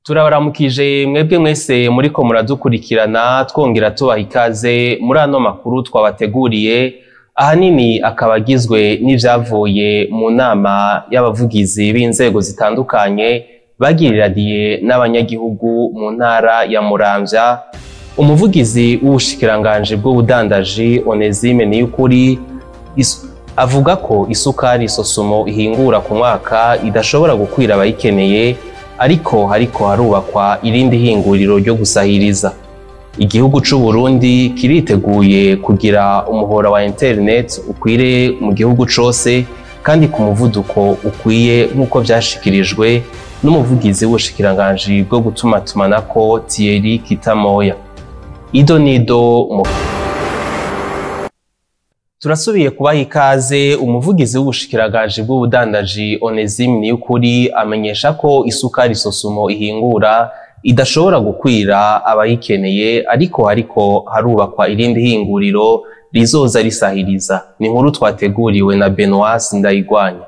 Turabaramukije mwebwe mwese muriko muradukurikirana twongera tubaha ikaze muri ano makuru twabateguriye, ahanini akaba agizwe n'ivyavuye mu nama y'abavugizi b'inzego zitandukanye bagiriraniye n'abanyagihugu mu ntara ya Muramvya. Umuvugizi w'ubushikiranganji bw'ubudandaji Onesime Niyukuri avuga ko isukari sosumo ihingura ku mwaka idashobora gukwira abayikeneye, ariko harubakwa irindi hinguriro ryo gusahiriza. Igihugu c'u Burundi kiriteguye kugira umuhora wa internet ukwire mu gihugu cose kandi ku muvuduko ukwiye nk'uko vyashikirijwe n'umuvugizi w'ubushikiranganji bwo gutumatumanako Thierry Kitamoya. Turasubiye kubaha ikaze. Umuvugizi w'ubushikiranganji bw'ubudandaji Onesime Niyukuri amenyesha ko isukari sosumo ihingura idashobora gukwira abayikeneye, ariko harubakwa irindi hinguriro rizoza risahiriza. Ni inkuru twateguriwe na Benoît Ndayigwanya.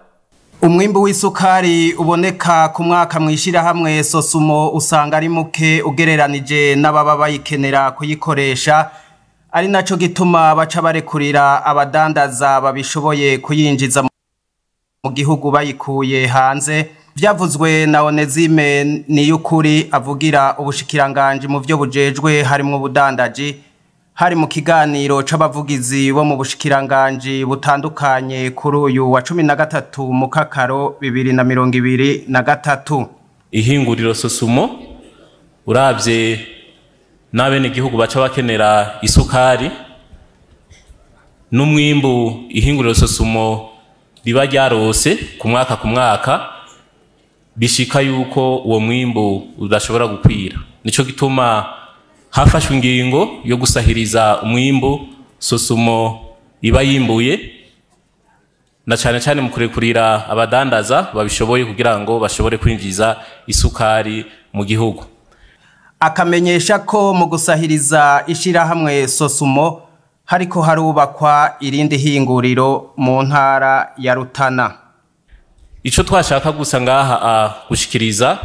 Umwimbu w'isukari uboneka ku mwaka mw'ishirahamwe sosumo usanga ari muke ugereranije n'ababa bayikenera kuyikoresha, ari naco gituma baca barekurira abadandaza babishoboye kuyinjiza mu gihugu bayikuye hanze. Vyavuzwe na Onesime Niyukuri avugira ubushikiranganji mu vyo bujejwe harimwo ubudandaji, hari mu kiganiro c'abavugizi bo mu bushikiranganji butandukanye kuri uyu wa 13 Mukakaro 2023. Ihinguriro sosumo uravye n'abene gihugu baca bakenera isukari n'umwimbu ihinguriro sosumo riba ryarose ku mwaka bishika yuko uwo mwimbu udashobora gukwira. Nico gituma hafashwe ingingo yo gusahiriza umwimbu sosumo iba yimbuye, na cane mu kurekurira abadandaza babishoboye kugira ngo bashobore kwinjiza isukari mu gihugu. Akamenyesha ko mu gusahiriza ishirahamwe sosumo hariko harubakwa irindi hinguriro mu ntara ya Rutana. Ico twashaka gusa ngaha gushikiriza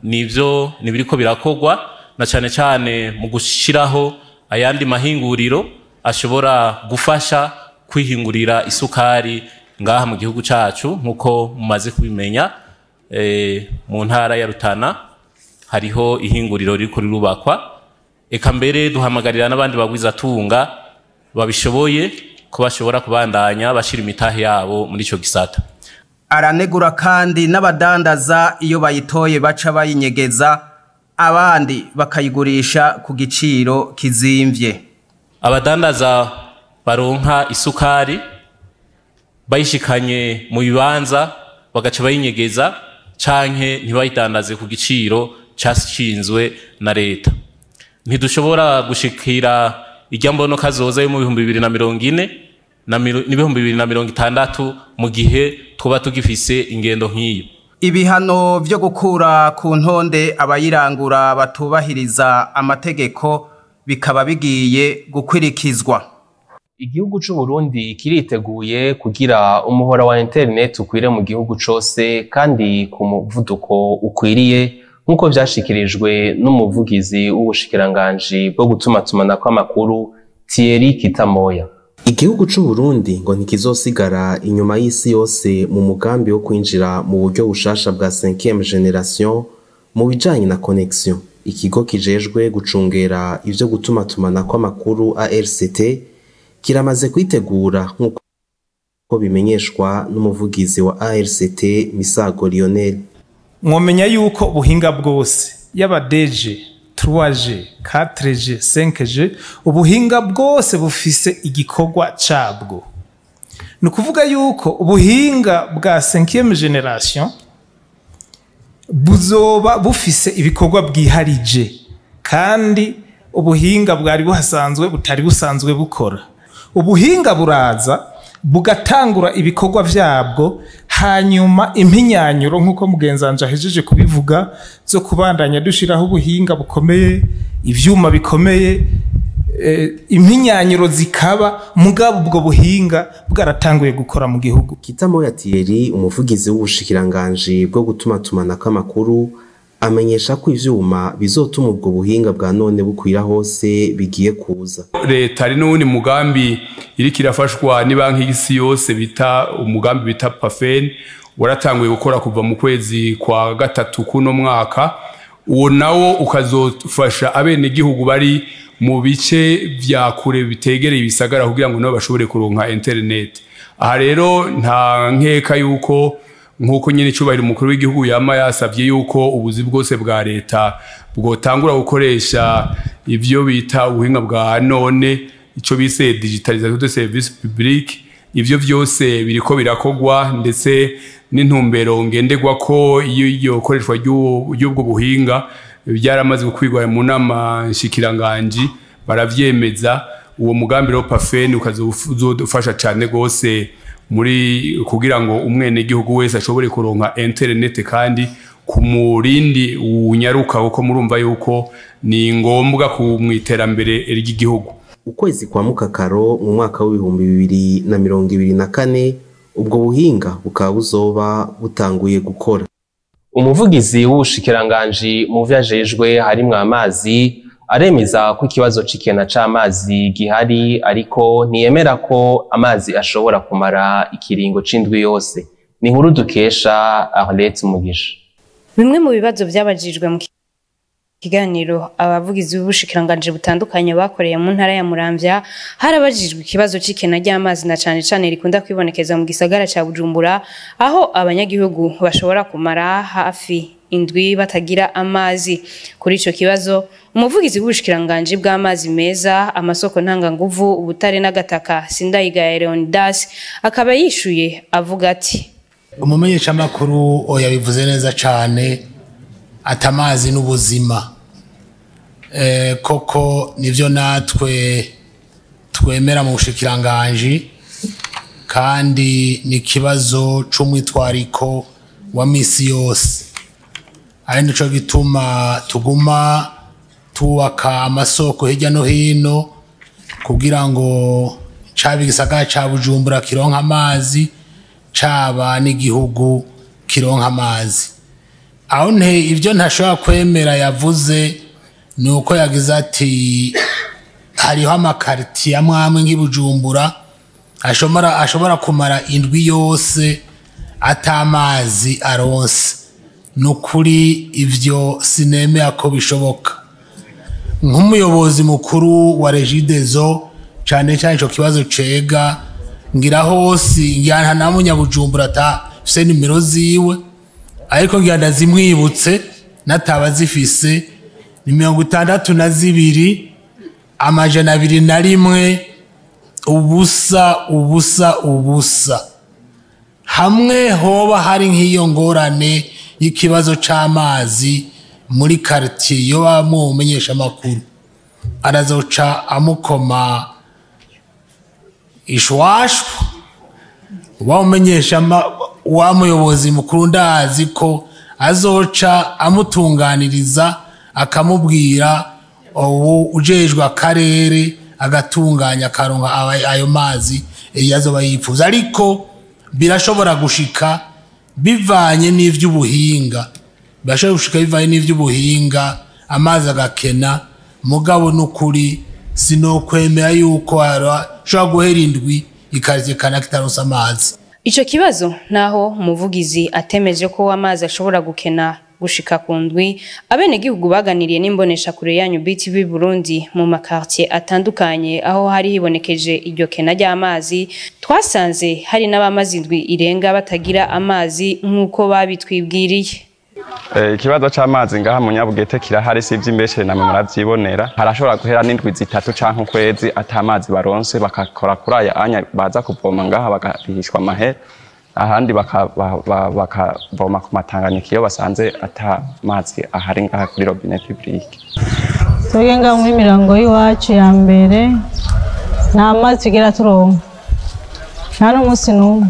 nivyo nibiriko birakogwa, na cane mu gushiraho ayandi mahinguriro ashobora gufasha kwihingurira isukari ngaha mu gihugu cacu. Nkuko mumaze kubimenya, mu ntara ya Rutana hariho ihinguriro riko rirubakwa. Eka mbere duhamagarira n'abandi bagwizatunga babishoboye ko bashobora kubandanya bashira imitahe yabo muri ico gisata. Aranegura kandi n'abadandaza iyo bayitoye baca bayinyegeza, abandi bakayigurisha ku giciro kizimvye. Abadandaza baronka isukari bayishikanye mu bibanza bagaca bayinyegeza canke ntibayidandaze ku giciro cashinzwe na leta. Ntidushobora gushikira irya mbono kazoza yo mu 2040 na 2060 mu gihe tuba tugifise ingendo nk'iyo. Ibihano vyo gukura ku ntonde abayirangura batubahiriza amategeko bikaba bigiye gukwirikizwa. Igihugu c'u Burundi kiriteguye kugira umuhora wa internet ukwire mu gihugu cose kandi ku muvuduko ukwiriye, nkuko vyashikirijwe n'umuvugizi w'ubushikiranganji bwo gutumatumanako amakuru Thierry Kitamoya. Igihugu c'u Burundi ngo ntikizosigara inyuma y'isi yose mu mugambi wo kwinjira mu buryo bushasha bwa 5e generation mu bijanye na connection. Ikigo kijejwe gucungera ivyo gutumatumanako amakuru ARCT kiramaze kwitegura nkuko bimenyeshwa n'umuvugizi wa ARCT Misago Lionel. Mwomenya yuko ubuhinga bwose yaba DG 3G 4G 5G ubuhinga bwose bufise igikorwa cabwo. Nukuvuga yuko ubuhinga bwa 5e generation buzoba bufise ibikorwa bwiharije, kandi ubuhinga bwari buhasanzwe butari busanzwe bukora. Ubuhinga buraza bugatangura ibikorwa vyabwo, hanyuma impinyanyuro nkuko mugenzanje ahejeje kubivuga zo kubandanya dushiraho ubuhinga bukomeye, ivyuma bikomeye, impinyanyuro zikaba mugabo ubwo buhinga bwaratanguye gukora mu gihugu. Kitamoya Thierry umuvugizi w'ubushikiranganji bwo gutumatumanako amakuru amenyesha ko ivyuma bizotuma ubwo buhinga bwa none bukwira hose bigiye kuza. Leta ari n'uwundi mugambi iriko irafashwa ni banki y'isi yose bita umugambi bita PAFEN waratanguye gukora kuva mu kwezi kwa gatatu kuno mwaka. Uwo nawo ukazofasha abene gihugu bari mu bice vya kure bitegereye ibisagara kugira ngo nabo bashobore kuronka internet. Aha rero nta nkeka yuko nkuko nyine cyubahiro umukuru w'igihugu yama yasavye yuko ubuzi bwose bwa leta bwotangura gukoresha ivyo bita ubuhinga bwa none, ico bise digitalisation de service public. Ivyo vyose biriko birakogwa, ndetse n'intumbero ngendegwa ko iyo koreshwa y'ubwo buhinga byaramaze gukwigwa mu nama nshikiranganji baravyemeza. Uwo mugambi rero PAFEN ukazofasha cyane gose muri kugira ngo umwene gihugu wese ashobore kuronka internet kandi kumurindi unyaruka, uko murumva yuko ni ngombwa ku mwiterambere ry'igihugu. Ukwezi kwa Mukakaro mu mwaka w'2024 ubwo buhinga bukaba buzoba butanguye gukora. Umuvugizi w'ubushikiranganji mu vyajejwe harimwo amazi aremeza ko ikibazo c'ikena c'amazi gihari, ariko ntiyemera ko amazi ashobora kumara ikiringo c'indwi yose. Ni inkuru dukesha Arlette Mugisha. Bimwe mu bibazo byabajijwe mu kiganiro abavugizi b'ubushikiranganji butandukanye bakoreye mu ntara ya Muramvya, harabajijwe ikibazo c'ikena ry'amazi na cane cane rikunda kwibonekeza mu gisagara ca Bujumbura, aho abanyagihugu bashobora kumara hafi indwi batagira amazi. Kuri ico kibazo umuvugizi w'ubushikiranganji bw'amazi meza, amasoko ntanganguvu, ubutare n'agataka, Sindayigaya Leonidas akaba yishuye avuga ati: umumenyesha makuru yabivuze neza cane, atamazi n'ubuzima. Koko nivyo natwe twemera mu bushikiranganji, kandi ni kibazo c'umwitwariko wa misi yose. Ari nico gituma tuguma tuwaka amasoko hirya no hino kugira ngo caba igisagara ca Bujumbura kironka amazi, caba n'igihugu kironka amazi. Aho ivyo ntashobora kwemera yavuze ni uko yagize ati hariho amakaritiye amwe nk'i Bujumbura ashobora kumara indwi yose atamazi aronse. Nukuri ivyo sinemera ko bishoboka. Nk'umuyobozi mukuru wa Regideso cane cane ico kibazo cega ngira hose ngira nta munyabujumbura atafise nimero ziwe, ariko ngira ndazimwibutse nataba zifise ni 62 amajana 201 ubusa. Hamwe hoba hari nk'iyo ngorane y'ikibazo c'amazi muri quartier yo bamumenyesha makuru, arazoca amukoma ishwashwa. Wamumenyesha wa muyobozi mukuru ndazi ko azoca amutunganiriza, akamubwira ujejwe akarere agatunganya karonka ayo mazi yazoba yifuza. Ariko birashobora gushika bivanye n'ivy'ubuhinga, amazi agakena. Mugabo n'ukuri sinokwemera yuko ashobora guhera indwi ikarekana kitaronsa amazi. Ico kibazo naho umuvugizi atemeje ko amazi ashobora gukena gushika ku ndwi, abenegihugu baganiriye n'imbonesha kure yanyu BTV Burundi mu makartier atandukanye aho hari hibonekeje iryo kena ry'amazi, twasanze hari n'abamazi indwi irenga batagira amazi nk'uko babitwibwiriye. Ikibazo c'amazi ngaha mu Nyabugete kirahari, si ivy'imbeshere namwe muravyibonera. Harashobora guhera n'indwi zitatu canke ukwezi atamazi baronse, bakakora kuri aya anya baza kuvoma ngaha bagahishwa amahera, ahandi bakavoma ku Matanganyika iyo basanze atamazi ahari ngaha kuri robinet publique. Twebwe ngaha muri mirango y'iwacu ya mbere nta mazi tugera turonka, nta n'umunsi n'umwe.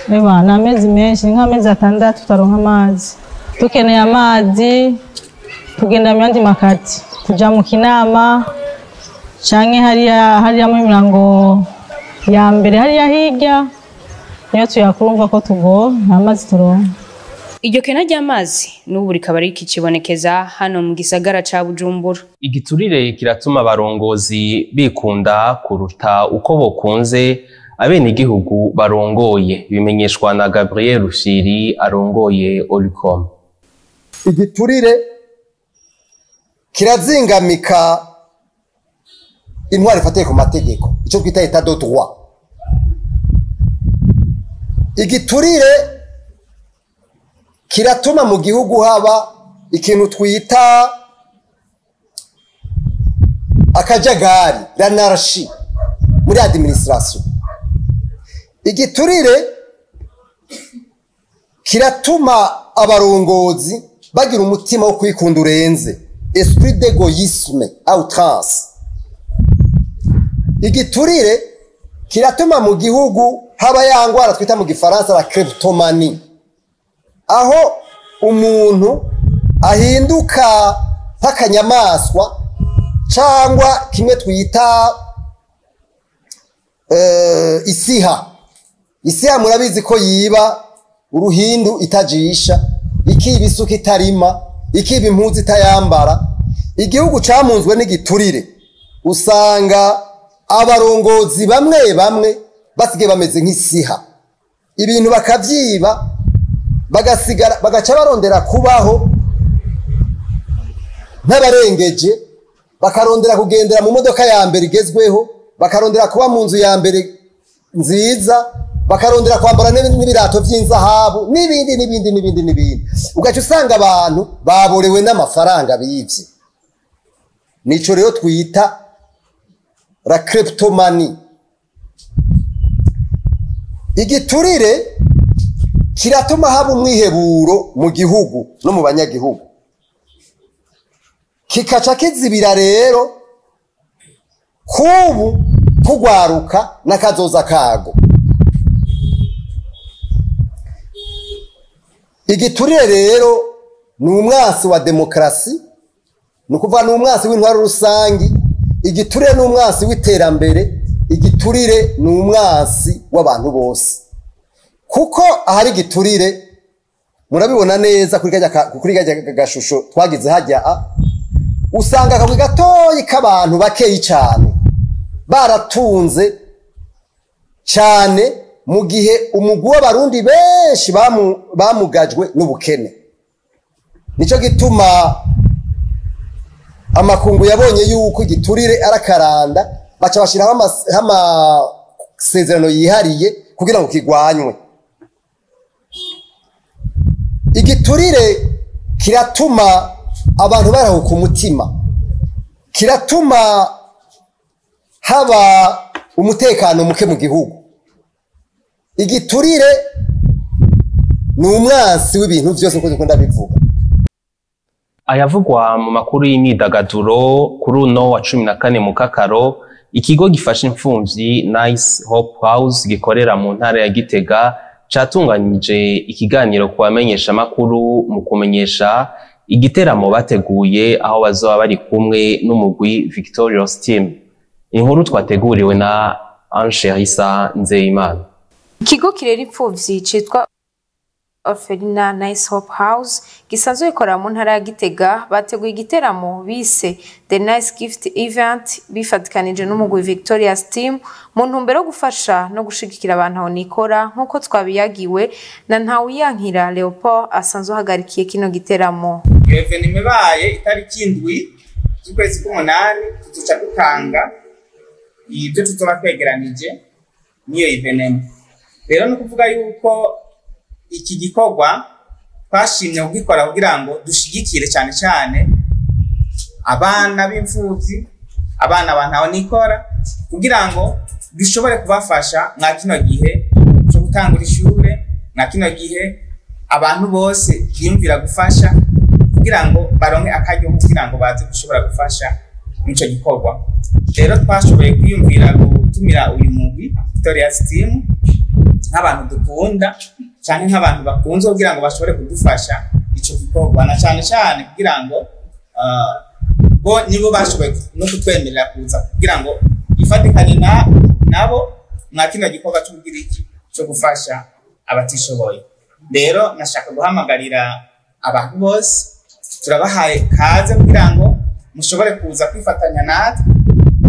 Reba ni amezi menshi, nk'amezi 6 tutaronka amazi. Tukeneye amazi tugenda mu yandi makati, tuja mu Kinama canke hariya muri mirango ya mbere hariya hirya, niyo tuyakurumva ko tugo nta mazi turonka. iryo kena ry'amazi n'ubu rikaba rikibonekeza hano mu gisagara ca Bujumbura. Igiturire kiratuma abarongozi bikunda kuruta uko bokunze abenegihugu barongoye, bimenyeshwa na Gabriel Rushiri arongoye Olicom. Igiturire kirazingamika intwari ifatiye ku mategeko, ico twita etat de droit. Igiturire kiratuma mu gihugu haba ikintu twita akajagari, l'anarchie muri administration. Igiturire kiratuma abarongozi bagira umutima wo kwikunda urenze, esprit d'égoïsme à outrance. Igiturire kiratuma mu gihugu haba ya ngwara twita mu gifaransa la kleptomanie, aho umuntu ahinduka nk'akanyamaswa cyangwa kimwe twita isiha murabizi ko yiba uruhindu itajisha, ikiba isuka itarima, ikiba impuzu itayambara. Igihugu camunzwe n'igiturire, usanga abarongozi bamwe bamwe basigaye bameze nk'isiha, ibintu bakavyiba bagaca barondera kubaho nk'abarengeje, bakarondera kugendera mu modoka ya mbere igezweho, bakarondera kuba mu nzu ya mbere nziza, bakarondera kwambara n'ibirato vy'inzahabu n'ibindi. Ugaca usanga abantu baborewe n'amafaranga bivye. Nico rero twita la kleptomanie. Igiturire kiratuma haba umwiheburo mu gihugu no mu banyagihugu, kikaca kizibira rero kubu kugwaruka n'akazoza kago. Igiturire rero ni umwansi wa demokrasi, ni ukuvuga ni umwansi w'intwaro rusangi. Igiturire ni umwansi w'iterambere, igiturire ni umwansi w'abantu bose. Kuko ahari igiturire murabibona neza kuri kajya gashusho twagize hajya, usanga akagwi gatoyi k'abantu bakeyi cyane baratunze cyane, mu gihe umugwi w'abarundi benshi bamugajwe n'ubukene. Nico gituma amakungu yabonye yuko igiturire arakaranda, baca bashiraho amasezerano yihariye kugira ngo kigwanywe. Igiturire kiratuma abantu barahuka umutima, kiratuma haba umutekano muke mu gihugu. Igiturire ni umwansi w'ibintu byose uko dukunda bivuga. Ayavugwa mu makuru y'imyidagaduro kuri uno wa 14 mu Kakaro, ikigo gifasha imfumvyi Nice Hope House gikorera mu ntara ya Gitega catunganyije ikiganiro kubamenyesha makuru mu kumenyesha igiteramo bateguye, aho bazoba bari kumwe n'umugwi Victorious Team. Inkuru twateguriwe na Ansherisa Nzeyimana. Ikigo kirera imfuvyi citwa Orphelina Nice Hope House gisanzwe gikora mu ntara ya Gitega bateguye igiteramo bise The Nice Gift Event bifatikanije n'umugwi Victorious Team mu ntumbero yo gufasha no gushigikira abantu aho nikora, nkuko twabiyagiwe na Ntawuyankira Leopold asanzwe hagarikiye kino giteramo. Evenement ibaye itariki 7 z'ukwezi k'umunani tuzoca dutanga ibyo tuzoba twegeranije niyo evenement. Rero no kuvuga yuko iki gikorwa twashimye kugikora kugira ngo dushigikire cyane cyane abana b'imfuvyi, abana bantaho nikora, kugira ngo dushobore kubafasha mwa kino gihe cyo gutangura ishure, mwa kino gihe abantu bose biyumvira gufasha kugira ngo baronke akaryo kugira ngo baze gushobora gufasha ico gikorwa. Rero twashoboye kwiyumvira gutumira uyu mugwi Victorious Team nk'abantu dukunda cyane, nk'abantu bakunze kugira ngo bashobore kudufasha ico gikorwa, na cyane cyane kugira ngo bo nibo bashoboye no kutwemerera kuza kugira ngo ifatikanye nabo mwa kino gikorwa cy'ubugiriki cyo gufasha abatishoboye. rero nashaka guhamagarira abantu bose turabahaye kaze kugira ngo mushobore kuza kwifatanya natwe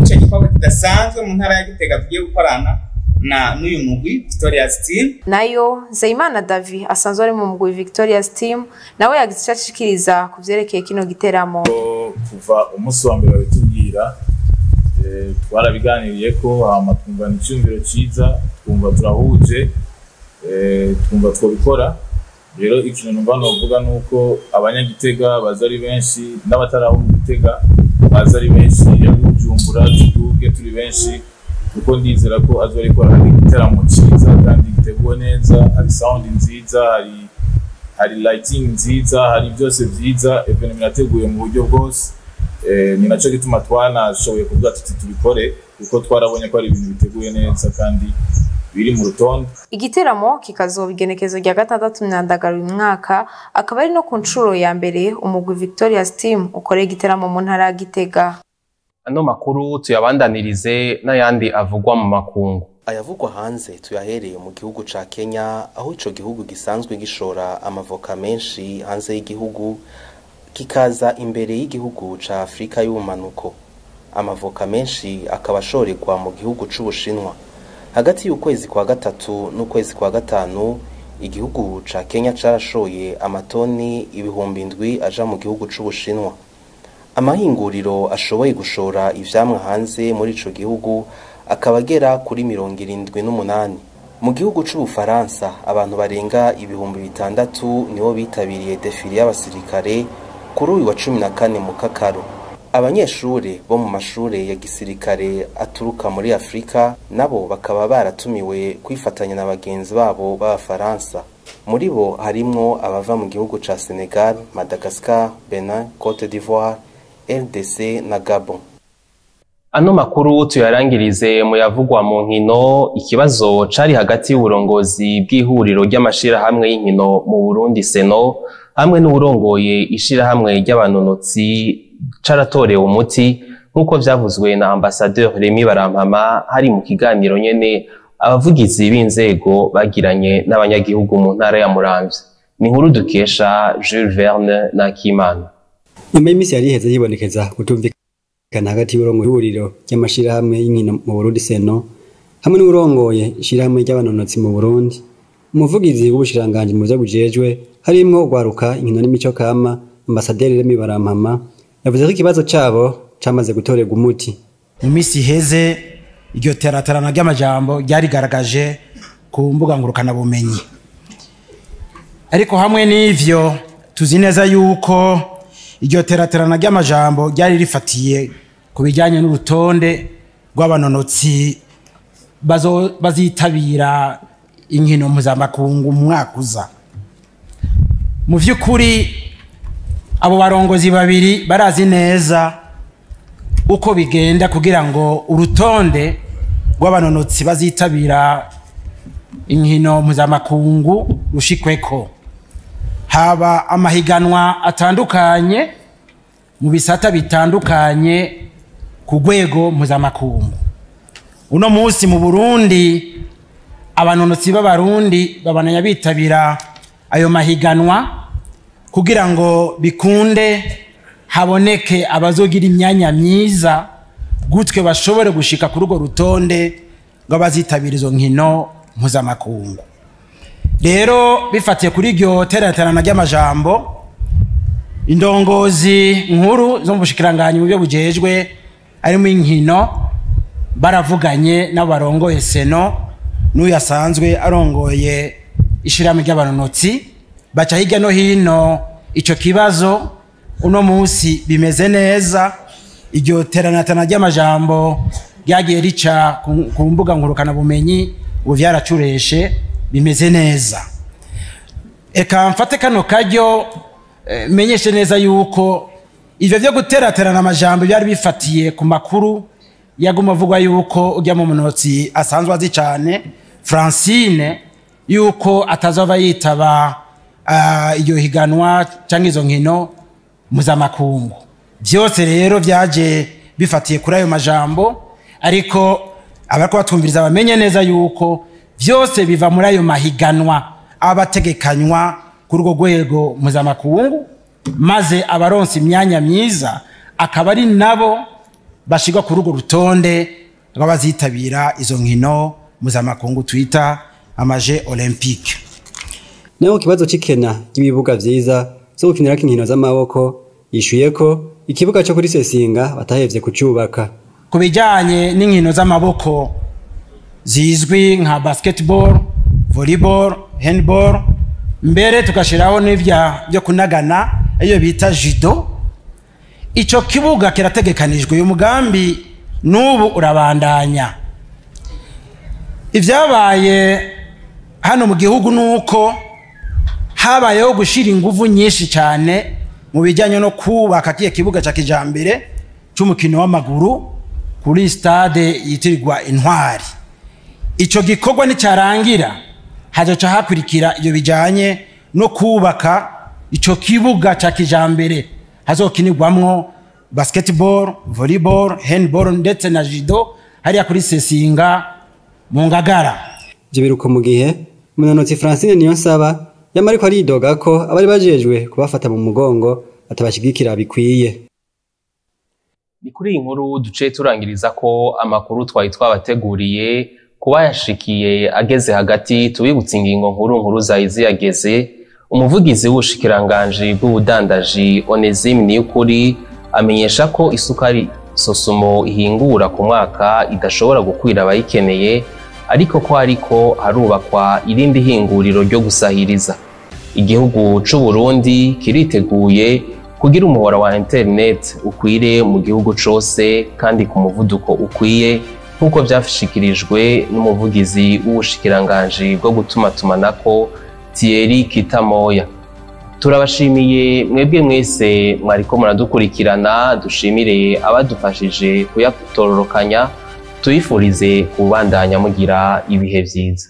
icyo gikorwa kidasanzwe mu ntara ya Gitega tugiye gukorana na n'uyu mugwi Victoria's Team. Nayo Nzeyimana Davi asanzwe ari mu mugwi Victoria's Team nawe yagize icyo ashikiriza ku vyerekeye kino giteramo. Kuva umunsi wa mbere bitubwira twarabiganiriye ko hama twumva n'icyumviro ciza, twumva turahuje, twumva twobikora. Rero ikintu numva novuga nuko abanyagitega baza ari benshi n'abataraho mu Gitega baza ari benshi, yabujumbura tuduge turi benshi, kuko ndizera ko azorikora igiteramo ciza kandi giteguwe neza, hari sound nziza, hari lighting nziza, hari byose vyiza, evenement birateguye mu buryo bwose. Ni naco gituma twanashoboye kuvuga tuti tubikore, kuko twarabonye ko ari ibintu biteguye neza kandi biri mu rutonde. Igiteramo kikazoba igenekezo rya 6 Myandagaro uyu mwaka, akaba ari no ku nshuro ya mbere umugwi Victoria's Team ukoreye igiteramo mu ntara ya Gitega. Ano makuru tuyabandanirize n'ayandi avugwa mu makungu. Ayavugwa hanze tuyahereye mu gihugu ca Kenya, aho ico gihugu gisanzwe gishora amavoka menshi hanze y'igihugu kikaza imbere y'igihugu ca Afrika y'ubumanuko. Amavoka menshi akaba ashorerwa mu gihugu c'Ubushinwa. Hagati y'ukwezi kwa gatatu n'ukwezi kwa gatanu, igihugu ca Kenya carashoye amatoni 7,000 aja mu gihugu c'Ubushinwa. Amahinguriro ashoboye gushora ivyamwa hanze muri ico gihugu akaba agera kuri 78. Mu gihugu c'Ubufaransa abantu barenga 6,000 nibo bitabiriye defile y'abasirikare kuri uyu wa 14 mu Kakaro. Abanyeshure bo mu mashure ya gisirikare aturuka muri Afrika nabo bakaba baratumiwe kwifatanya na bagenzi babo b'Abafaransa. Muri bo harimwo abava mu gihugu ca Senegal, Madagascar, Benin, Côte d'Ivoire, RDC na Gabon. Ano makuru tuyarangirize mu yavugwa mu nkino. Ikibazo cari hagati y'uburongozi bw'ihuriro ry'amashirahamwe y'inkino mu Burundi Seno hamwe n'uburongoye ishirahamwe ry'abanonotsi caratorewe umuti, nkuko vyavuzwe na Ambassadeur Remy Barampama hari mu kiganiro nyene abavugizi b'inzego bagiranye n'abanyagihugu mu ntara ya Muramvya. Ni inkuru dukesha Jules Verne na Kimana. Nyuma y'imisi yari iheze yibonekeza kutumvikana hagati y'uburongoye ry'amashirahamwe y'inkino mu Burundi Seno hamwe n'uburongoye ishirahamwe ry'abanonotsi mu Burundi, umuvugizi w'ubushiranganje mu vyabujejwe harimwo ugwaruka inkino n'imico kama Ambassadeur Remy Barampama yavuze ko ikibazo cabo camaze gutorerwa umuti. Mu misi iheze iryo teraterana ry'amajambo ryarigaragaje ku mbuga ngurukana bumenyi, ariko hamwe n'ivyo tuzi neza yuko iryo teraterana ry'amajambo ryari rifatiye ku bijyanye n'urutonde rw'abanonotsi bazitabira inkino mpuzamakungu mu mwaka uza. Mu vy'ukuri abo barongozi babiri barazi neza uko bigenda kugira ngo urutonde rw'abanonotsi bazitabira inkino mpuzamakungu rushikweko. Haba amahiganwa atandukanye mu bisata bitandukanye ku rwego mpuzamakungu. Uno munsi mu Burundi abanonotsi b'abarundi babananya bitabira ayo mahiganwa kugira ngo bikunde haboneke abazogira imyanya myiza gutwe bashobore gushika kuri urwo rutonde rw'abazitabira izo nkino mpuzamakungu. Rero bifatiye kuri iryo teraterana ry'amajambo, indongozi nkuru zo mu bushikiranganje mu byo bujejwe arimo inkino baravuganye n'abarongoye Seno n'uyasanzwe arongoye ishirahamwe ry'abanonotsi, baca hirya no hino ico kibazo. Uno munsi bimeze neza, iryo teranatana ry'amajambo ryagiye rica ku mbuga ngurukana bumenyi ubu vyaracureshe bimeze neza. Eka mfate kano karyo menyeshe neza yuko ivyo vyo guteraterana amajambo byari bifatiye ku makuru yaguma avugwa yuko ujya mu munotsi asanzwe azi cyane Francine yuko atazova yitaba iyo higanwa cyangwa izo nkino mpuzamakungu. Byose rero byaje bifatiye kuri ayo majambo, ariko abariko batwumviriza bamenye neza yuko byose biva muri ayo mahiganwa abategekanywa kuri urwo rwego mpuzamakungu, maze abaronsa imyanya myiza akaba ari nabo bashirwa kuri urwo rutonde rw'abazitabira izo nkino mpuzamakungu twita amaje olympique. Naho kibazo c'ikena ry'ibibuga vyiza zo gukinira inkino z'amaboko yishuye ko ikibuga cyo kuri Sesinga batahevye kucubaka. Ku bijanye n'inkino z'amaboko zizwi nka basketball, volleyball, handball, mbere tukashiraho n'ivya byo kunagana iyo bita judo, ico kibuga kirategekanijwe. Uyu mugambi n'ubu urabandanya. Ivyabaye hano mu gihugu nuko habayeho gushira inguvu nyinshi cyane mu bijyanye no kubaka kiye kibuga cya kijambere cy'umukino w'amaguru kuri stade yitirirwa Intwari. Ico gikorwa nicyarangira hazoca hakurikira iyo bijyanye no kubaka ico kibuga cya kijambere hazokinirwamwo basketball, volleyball, handball ndetse na judo hariya kuri Sesinga mu Ngagara. Ivyo biruko mu gihe umunonotsi Francine Niyonsaba yamariko aridoga ko abari bajejwe kubafata mu mugongo atabashigikira bikwiye. Ni kuri iyi nkuru duce turangiriza ko amakuru twari twabateguriye kuba yashikiye ageze hagati. Tubibutse ingingo nkuru zayizi yageze. Umuvugizi w'ubushikiranganje bw'ubudandaji Onesime Niyukuri amenyesha ko isukari Sosumo ihingura ku mwaka idashobora gukwira abayikeneye, ariko ko hariko harubakwa irindi hinguriro ryo gusahiriza. Igihugu c'u Burundi kiriteguye kugira umuhora wa internet ukwire mu gihugu cose kandi ku muvuduko ukwiye, nkuko vyashikirijwe n'umuvugizi w'ubushikiranganje bwo gutumatumanako Thierry Kitamoya. Turabashimiye mwebwe mwese mwariko muradukurikirana, dushimire abadufashije kuyatororokanya, tuyifurize kubandanya mugira ibihe vyiza.